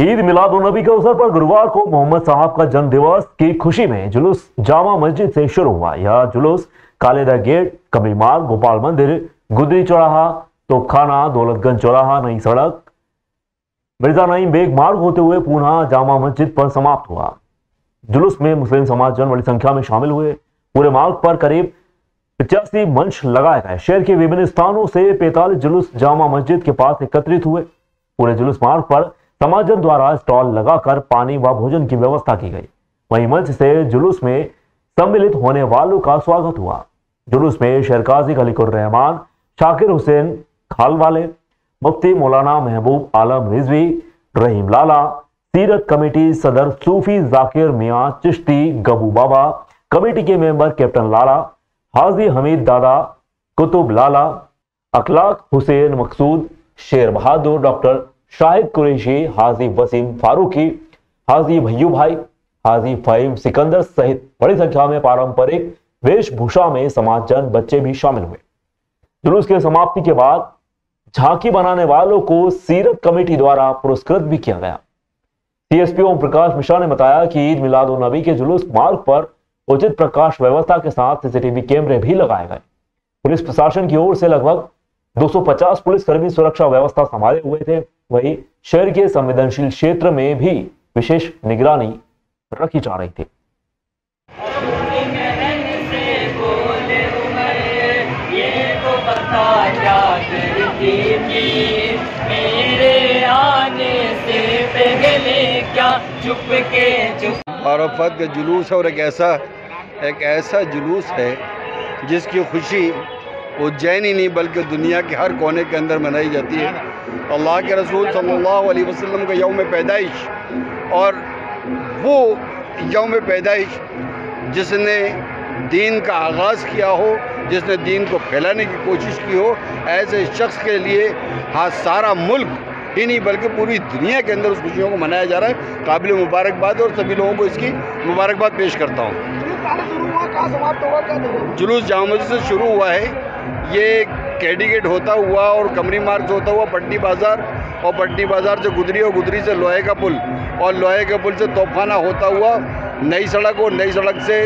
ईद मिलाद उन नबी के अवसर पर गुरुवार को मोहम्मद साहब का जन्म दिवस की खुशी में जुलूस जामा मस्जिद से शुरू हुआ। यह जुलूस कालेदा गेट, कमरी मार्ग, गोपाल मंदिर, गुदरी चौराहा, तोपखाना, दौलतगंज चौराहा, नई सड़क, मिर्जा नईम बेग मार्ग होते हुए पुनः जामा मस्जिद पर समाप्त हुआ। जुलूस में मुस्लिम समाज जन बड़ी संख्या में शामिल हुए। पूरे मार्ग पर करीब 85 मंच लगाए गए। शहर के विभिन्न स्थानों से 45 जुलूस जामा मस्जिद के पास एकत्रित हुए। पूरे जुलूस मार्ग पर समाजजन द्वारा स्टॉल लगाकर पानी व भोजन की व्यवस्था की गई। वहीं मंच से जुलूस में सम्मिलित होने वालों का स्वागत हुआ। जुलूस में शेर काजी खलीकुर रहमान, शाकिर हुसैन खालवाले, मुफ्ती मौलाना महबूब आलम रिजवी, रहीम लाला, सीरत कमेटी सदर सूफी जाकिर मियां चिश्ती गबू बाबा, कमेटी के मेंबर कैप्टन लाला, हाजी हमीद दादा, कुतुब लाला, अखलाक हुसैन मकसूद, शेर बहादुर, डॉक्टर शाहिद कुरैशी, हाजी वसीम फारूकी, हाजी भैयू भाई, हाजी फहीम सिकंदर सहित बड़ी संख्या में पारंपरिक वेशभूषा में समाजजन बच्चे भी शामिल हुए। जुलूस के समाप्ति के बाद झांकी बनाने वालों को सीरत कमेटी द्वारा पुरस्कृत भी किया गया। सीएसपी ओम प्रकाश मिश्रा ने बताया कि ईद मिलाद उन नबी के जुलूस मार्ग पर उचित प्रकाश व्यवस्था के साथ सीसीटीवी कैमरे भी लगाए गए। पुलिस प्रशासन की ओर से लगभग 250 पुलिसकर्मी सुरक्षा व्यवस्था संभाले हुए थे। वहीं शहर के संवेदनशील क्षेत्र में भी विशेष निगरानी रखी जा रही थी। अरफत का जुलूस है और एक ऐसा जुलूस है जिसकी खुशी उज्जैन ही नहीं बल्कि दुनिया के हर कोने के अंदर मनाई जाती है। अल्लाह के रसूल सल्लल्लाहु अलैहि वसल्लम का यौम पैदाइश और वो यौम पैदाइश जिसने दीन का आगाज़ किया हो, जिसने दीन को फैलाने की कोशिश की हो, ऐसे शख्स के लिए हाँ सारा मुल्क ही नहीं बल्कि पूरी दुनिया के अंदर उस खुशियों को मनाया जा रहा है। काबिल मुबारकबाद और सभी लोगों को इसकी मुबारकबाद पेश करता हूँ। जुलूस जामा मस्जिद से शुरू हुआ है। ये कैडी गेट होता हुआ और कमरी मार्ग से होता हुआ पटनी बाज़ार और पटनी बाज़ार से गुदरी और गुदरी से लोहे का पुल और लोहे के पुल से तोपखाना होता हुआ नई सड़क और नई सड़क से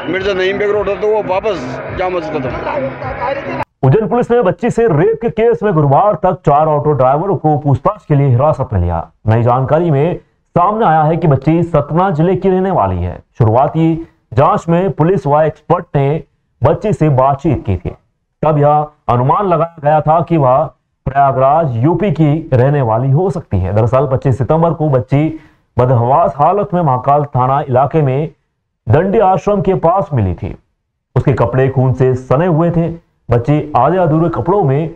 मिर्जा नईम बेग रोड होता हुआ वापस जामा मस्जिद खत्म। उज्जैन पुलिस ने बच्ची से रेप के केस में गुरुवार तक 4 ऑटो ड्राइवरों को पूछताछ के लिए हिरासत में लिया। नई जानकारी में सामने आया है कि बच्ची सतना जिले की रहने वाली है। शुरुआती जांच में पुलिस व एक्सपर्ट ने बच्ची से बातचीत की थी। तब यह अनुमान लगाया गया था कि वह प्रयागराज यूपी की रहने वाली हो सकती है। दरअसल 25 सितंबर को बच्ची बदहवास हालत में महाकाल थाना इलाके में दंडी आश्रम के पास मिली थी। उसके कपड़े खून से सने हुए थे। बच्ची आधे अधूरे कपड़ों में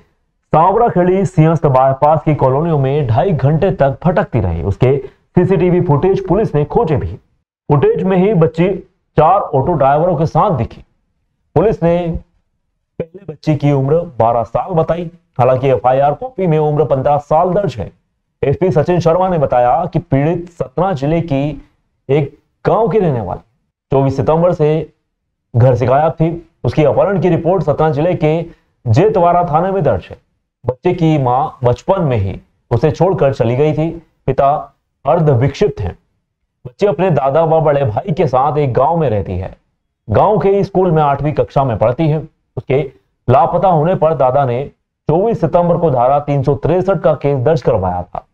सांवरा खेड़ी सिंहस्थ बाईपास की कॉलोनियों में 2.5 घंटे तक भटकती रही। उसके सीसीटीवी फुटेज पुलिस ने खोजे भी। फुटेज में ही बच्ची 4 ऑटो ड्राइवरों के साथ दिखी। पुलिस ने पहले बच्ची की उम्र 12 साल बताई। हालांकि एफआईआर कॉपी में उम्र 15 साल दर्ज है। एसपी सचिन शर्मा ने बताया कि पीड़ित सतना जिले की एक गांव की रहने वाली 24 सितंबर से घर से गायब थी। उसकी अपहरण की रिपोर्ट सतना जिले के जेतवारा थाने में दर्ज है। बच्चे की मां बचपन में ही उसे छोड़कर चली गई थी। पिता अर्ध विक्षिप्त हैं। बच्ची अपने दादा व बड़े भाई के साथ एक गांव में रहती है। गांव के स्कूल में 8वीं कक्षा में पढ़ती है। उसके लापता होने पर दादा ने 24 सितंबर को धारा 363 का केस दर्ज करवाया था।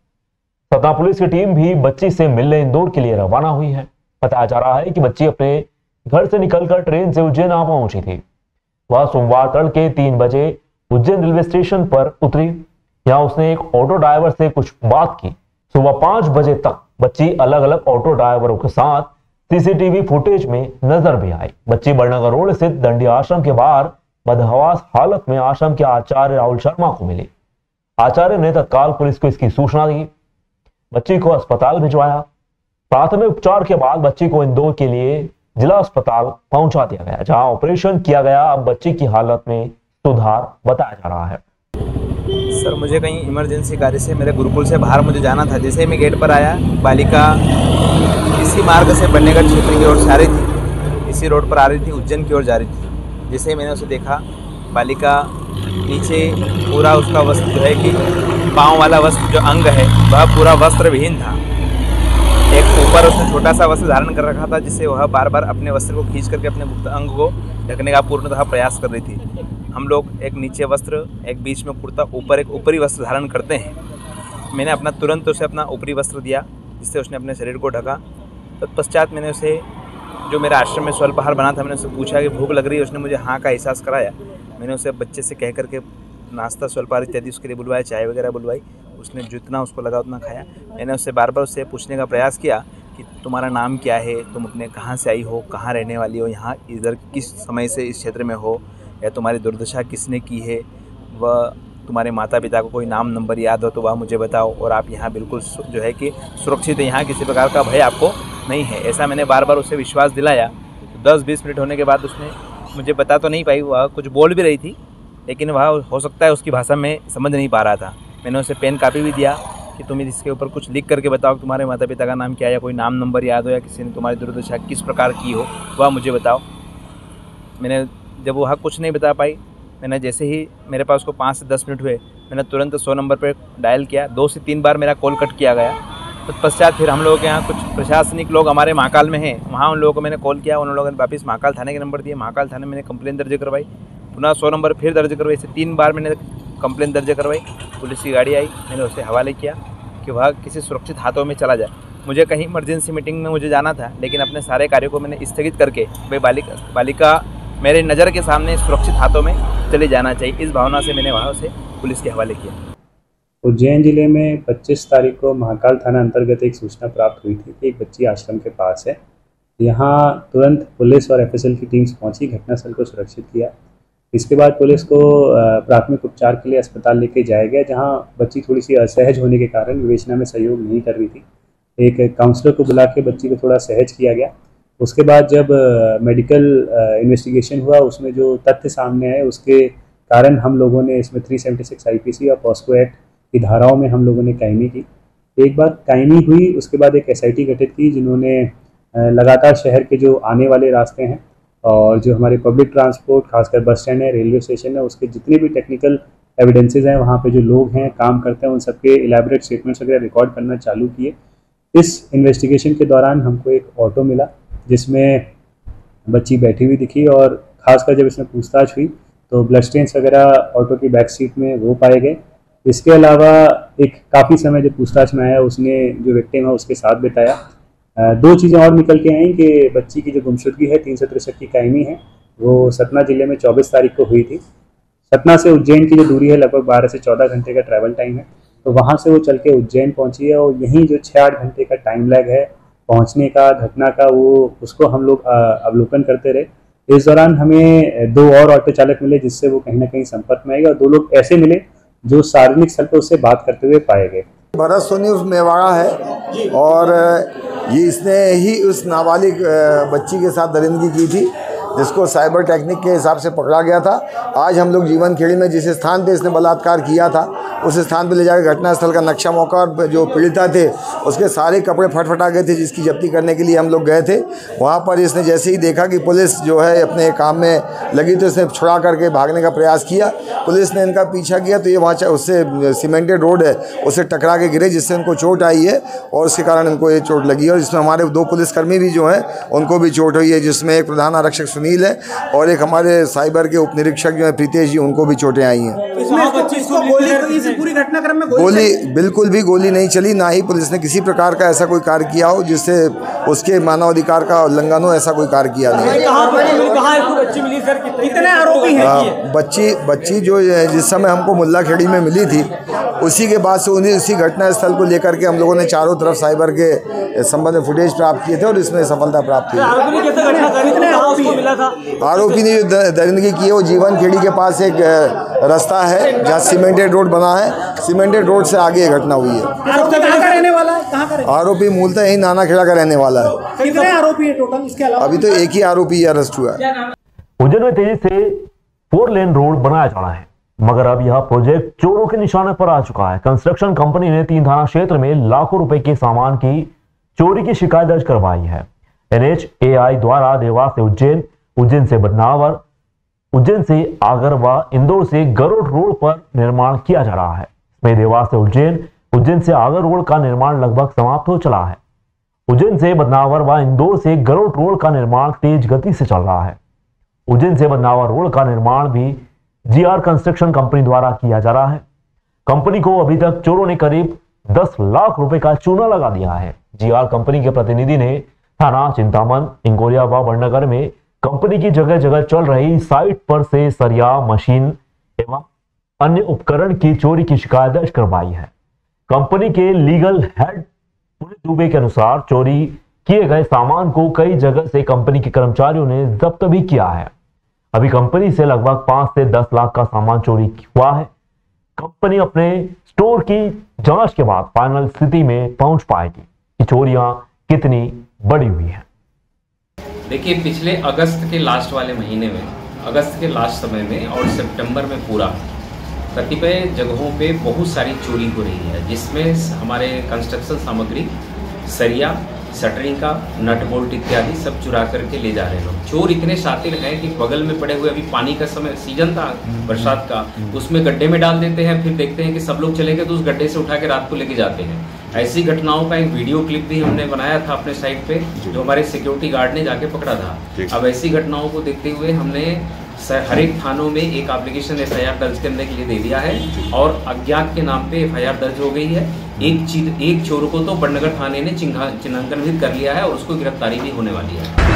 सतना पुलिस की टीम भी बच्ची से मिलने इंदौर के लिए रवाना हुई है। बताया जा रहा है कि बच्ची अपने घर से निकलकर ट्रेन से उज्जैन आ पहुंची थी। वह सोमवार तड़के 3 बजे उज्जैन रेलवे स्टेशन पर उतरी। यहां उसने एक ऑटो ड्राइवर से कुछ बात की। सुबह 5 बजे तक बच्ची अलग अलग ऑटो ड्राइवरों के साथ सीसीटीवी फुटेज में नजर भी आई। बच्ची बड़नगर रोड स्थित दंडी आश्रम के बाहर बदहवास हालत में आश्रम के आचार्य राहुल शर्मा को मिली। आचार्य ने तत्काल पुलिस को इसकी सूचना दी। बच्ची को अस्पताल भिजवाया। प्राथमिक उपचार के बाद बच्ची को इंदौर के लिए जिला अस्पताल पहुंचा दिया गया, जहां ऑपरेशन किया गया। अब बच्ची की हालत में सुधार बताया जा रहा है। सर, मुझे कहीं इमरजेंसी कार्य से मेरे गुरुकुल से बाहर मुझे जाना था। जैसे ही मैं गेट पर आया, बालिका इसी मार्ग से बन्नेगढ़ क्षेत्र की ओर जा रही थी। इसी रोड पर आ रही थी, उज्जैन की ओर जा रही थी। जैसे ही मैंने उसे देखा, बालिका नीचे पूरा उसका वस्त्र जो है कि पाँव वाला वस्त्र जो अंग है वह पूरा वस्त्र विहीन था। ऊपर उसने छोटा सा वस्त्र धारण कर रखा था, जिससे वह बार बार अपने वस्त्र को खींच करके अपने गुप्त अंग को ढकने का पूर्णतः प्रयास कर रही थी। हम लोग एक नीचे वस्त्र, एक बीच में कुर्ता, ऊपर एक ऊपरी वस्त्र धारण करते हैं। मैंने अपना तुरंत उसे अपना ऊपरी वस्त्र दिया, जिससे उसने अपने शरीर को ढका। तत्पश्चात मैंने उसे, जो मेरा आश्रम में स्वल्पाहार बना था, मैंने उससे पूछा कि भूख लग रही है। उसने मुझे हाँ का एहसास कराया। मैंने उसे बच्चे से कह करके नाश्ता, स्वल्पाहार इत्यादि उसके लिए बुलवाया, चाय वगैरह बुलवाई। उसने जितना उसको लगा उतना खाया। मैंने उससे बार बार उससे पूछने का प्रयास किया कि तुम्हारा नाम क्या है, तुम अपने कहाँ से आई हो, कहाँ रहने वाली हो, यहाँ इधर किस समय से इस क्षेत्र में हो, या तुम्हारी दुर्दशा किसने की है, वह तुम्हारे माता पिता को कोई नाम नंबर याद हो तो वह मुझे बताओ, और आप यहाँ बिल्कुल जो है कि सुरक्षित है, यहाँ किसी प्रकार का भय आपको नहीं है। ऐसा मैंने बार बार उसे विश्वास दिलाया। 10-20 मिनट होने के बाद उसने मुझे बता तो नहीं पाई, वह कुछ बोल भी रही थी, लेकिन वह हो सकता है उसकी भाषा में समझ नहीं पा रहा था। मैंने उसे पेन कापी भी दिया कि तुम इसके ऊपर कुछ लिख करके बताओ, तुम्हारे माता पिता का नाम क्या है, या कोई नाम नंबर याद हो, या किसी ने तुम्हारी दुर्दशा किस प्रकार की हो, वह मुझे बताओ। मैंने जब वह कुछ नहीं बता पाई, मैंने जैसे ही मेरे पास को 5 से 10 मिनट हुए, मैंने तुरंत 100 नंबर पर डायल किया। 2 से 3 बार मेरा कॉल कट किया गया। तत्पश्चात फिर हम लोगों के यहाँ कुछ प्रशासनिक लोग हमारे महाकाल में हैं, वहाँ उन लोगों को मैंने कॉल किया। उन लोगों ने वापस महाकाल थाने के नंबर दिए। महाकाल थाने में मैंने कंप्लेन दर्ज करवाई, पुनः 100 नंबर फिर दर्ज करवाई। इसे 3 बार मैंने कंप्लेन दर्ज करवाई। पुलिस की गाड़ी आई, मैंने उसे हवाले किया कि वह किसी सुरक्षित हाथों में चला जाए। मुझे कहीं इमरजेंसी मीटिंग में मुझे जाना था, लेकिन अपने सारे कार्यों को मैंने स्थगित करके भाई बालिका मेरे नज़र के सामने सुरक्षित हाथों में चले जाना चाहिए, इस भावना से मैंने वहाँ से पुलिस के हवाले किया। उज्जैन जिले में 25 तारीख को महाकाल थाना अंतर्गत एक सूचना प्राप्त हुई थी कि एक बच्ची आश्रम के पास है। यहाँ तुरंत पुलिस और एफएसएल की टीम्स पहुंची, घटनास्थल को सुरक्षित किया। इसके बाद पुलिस को प्राथमिक उपचार के लिए अस्पताल लेके जाया गया, जहाँ बच्ची थोड़ी सी असहज होने के कारण विवेचना में सहयोग नहीं कर रही थी। एक काउंसलर को बुला के बच्ची को थोड़ा सहज किया गया। उसके बाद जब मेडिकल इन्वेस्टिगेशन हुआ, उसमें जो तथ्य सामने आए उसके कारण हम लोगों ने इसमें 376 IPC और पॉस्को एक्ट की धाराओं में हम लोगों ने कायमी की। एक बार कायमी हुई, उसके बाद एक SIT गठित की, जिन्होंने लगातार शहर के जो आने वाले रास्ते हैं और जो हमारे पब्लिक ट्रांसपोर्ट, खासकर बस स्टैंड है, रेलवे स्टेशन है, उसके जितने भी टेक्निकल एविडेंसेस हैं, वहाँ पे जो लोग हैं काम करते हैं, उन सबके इलैबोरेट स्टेटमेंट्स वगैरह रिकॉर्ड करना चालू किए। इस इन्वेस्टिगेशन के दौरान हमको एक ऑटो मिला जिसमें बच्ची बैठी हुई दिखी, और खासकर जब इसमें पूछताछ हुई तो ब्लड स्टेन्स वगैरह ऑटो की बैक सीट में वो पाए गए। इसके अलावा एक काफ़ी समय जब पूछताछ में आया, उसने जो विक्टिम है उसके साथ बिताया। 2 चीज़ें और निकल के आई कि बच्ची की जो गुमशुदगी है 363 की कायमी है, वो सतना जिले में 24 तारीख को हुई थी। सतना से उज्जैन की जो दूरी है लगभग 12 से 14 घंटे का ट्रैवल टाइम है, तो वहाँ से वो चल के उज्जैन पहुँची है, और यहीं जो 6-8 घंटे का टाइम लैग है पहुँचने का, घटना का, वो उसको हम लोग अवलोकन करते रहे। इस दौरान हमें 2 और ऑटो चालक मिले, जिससे वो कहीं ना कहीं संपर्क में आएगा, और 2 लोग ऐसे मिले जो सार्वजनिक स्थल पर उससे बात करते हुए पाए गए। भरत सोनी उस मेवाड़ा है, और ये इसने ही उस नाबालिग बच्ची के साथ दरिंदगी की थी, जिसको साइबर टेक्निक के हिसाब से पकड़ा गया था। आज हम लोग जीवन खेड़ी में जिस स्थान पे इसने बलात्कार किया था, उस स्थान पे ले जाकर घटनास्थल का नक्शा मौका और जो पीड़िता थे उसके सारे कपड़े फटफटा गए थे, जिसकी जब्ती करने के लिए हम लोग गए थे। वहाँ पर इसने जैसे ही देखा कि पुलिस जो है अपने काम में लगी, तो इसने छुड़ा करके भागने का प्रयास किया। पुलिस ने इनका पीछा किया तो ये वहाँ उससे सीमेंटेड रोड है, उससे टकरा के गिरे, जिससे इनको चोट आई है, और उसके कारण इनको ये चोट लगी है। और इसमें हमारे 2 पुलिसकर्मी भी जो हैं उनको भी चोट हुई है, जिसमें एक प्रधान आरक्षक सुनील है और एक हमारे साइबर के उप निरीक्षक जो है प्रीतेश जी, उनको भी चोटें आई हैं। पूरी घटनाक्रम में गोली बिल्कुल भी गोली नहीं चली, ना ही पुलिस ने किसी प्रकार का ऐसा कोई कार्य किया हो जिससे उसके मानवाधिकार का उल्लंघन हो, ऐसा कोई कार्य किया नहीं। कितने आरोपी हैं? बच्ची जो जिस समय हमको मुल्लाखेड़ी में मिली थी, उसी के बाद से उसी घटना स्थल को लेकर के हम लोगों ने चारों तरफ साइबर के संबंध में फुटेज प्राप्त किए थे, और इसमें सफलता प्राप्त हुई। आरोपी ने जो दरिंदगी की है वो जीवन खेड़ी के पास एक रास्ता है जहाँ सीमेंटेड रोड बना है, सीमेंटेड रोड से आगे घटना हुई है। आरोपी मूलतः यही नाना खेड़ा का रहने वाला है। कितने आरोपी है टोटल इसके अलावा? अभी तो एक ही आरोपी अरेस्ट हुआ है। उज्जैन में तेजी से 4 लेन रोड बनाया जा रहा है, मगर अब यह प्रोजेक्ट चोरों के निशाने पर आ चुका है। कंस्ट्रक्शन कंपनी ने 3 थाना क्षेत्र में लाखों रुपए के सामान की चोरी की शिकायत दर्ज करवाई है। NHAI द्वारा देवास से उज्जैन, उज्जैन से बदनावर, उज्जैन से आगर व इंदौर से गरुड़ रोड पर निर्माण किया जा रहा है। इसमें देवास से उज्जैन, उज्जैन से आगर रोड का निर्माण लगभग समाप्त हो चला है। उज्जैन से बदनावर व इंदौर से गरुड़ रोड का निर्माण तेज गति से चल रहा है। उज्जैन से बदनावर रोड का निर्माण भी जीआर कंस्ट्रक्शन कंपनी द्वारा किया जा रहा है। कंपनी को अभी तक चोरों ने करीब 10 लाख रुपए का चूना लगा दिया है। जीआर कंपनी के प्रतिनिधि ने थाना चिंतामन, इंगोलिया व बड़नगर में कंपनी की जगह जगह चल रही साइट पर से सरिया, मशीन एवं अन्य उपकरण की चोरी की शिकायत दर्ज करवाई है। कंपनी के लीगल हेड पुनीत दुबे के अनुसार चोरी किए गए सामान को कई जगह से कंपनी के कर्मचारियों ने जब्त भी किया है। अभी कंपनी से लगभग 5 से 10 लाख का सामान चोरी हुआ है। कंपनी अपने स्टोर की जांच के बाद फाइनल स्थिति में पहुंच पाएगी कि चोरियां कितनी बड़ी हुई हैं। देखिए, पिछले अगस्त के लास्ट वाले महीने में, अगस्त के लास्ट समय में और सितंबर में पूरा कतिपय जगहों पे बहुत सारी चोरी हो रही है, जिसमें हमारे कंस्ट्रक्शन सामग्री, सरिया, शटरिंग का नट बोल्ट इत्यादि सब चुरा करके ले जा रहे हैं लोग। चोर इतने शातिर हैं कि बगल में पड़े हुए, अभी पानी का समय सीजन था बरसात का, उसमें गड्ढे में डाल देते हैं, फिर देखते हैं कि सब लोग चले गए तो उस गड्ढे से उठा के रात को लेके जाते हैं। ऐसी घटनाओं का एक वीडियो क्लिप भी हमने बनाया था अपने साइट पे, जो हमारे सिक्योरिटी गार्ड ने जाके पकड़ा था। अब ऐसी घटनाओं को देखते हुए हमने हर एक थानों में एक एप्लीकेशन FIR दर्ज करने के लिए दे दिया है और अज्ञात के नाम पे FIR दर्ज हो गई है। एक चोर को तो बड़नगर थाने ने चिन्हांकन भी कर लिया है और उसको गिरफ्तारी भी होने वाली है।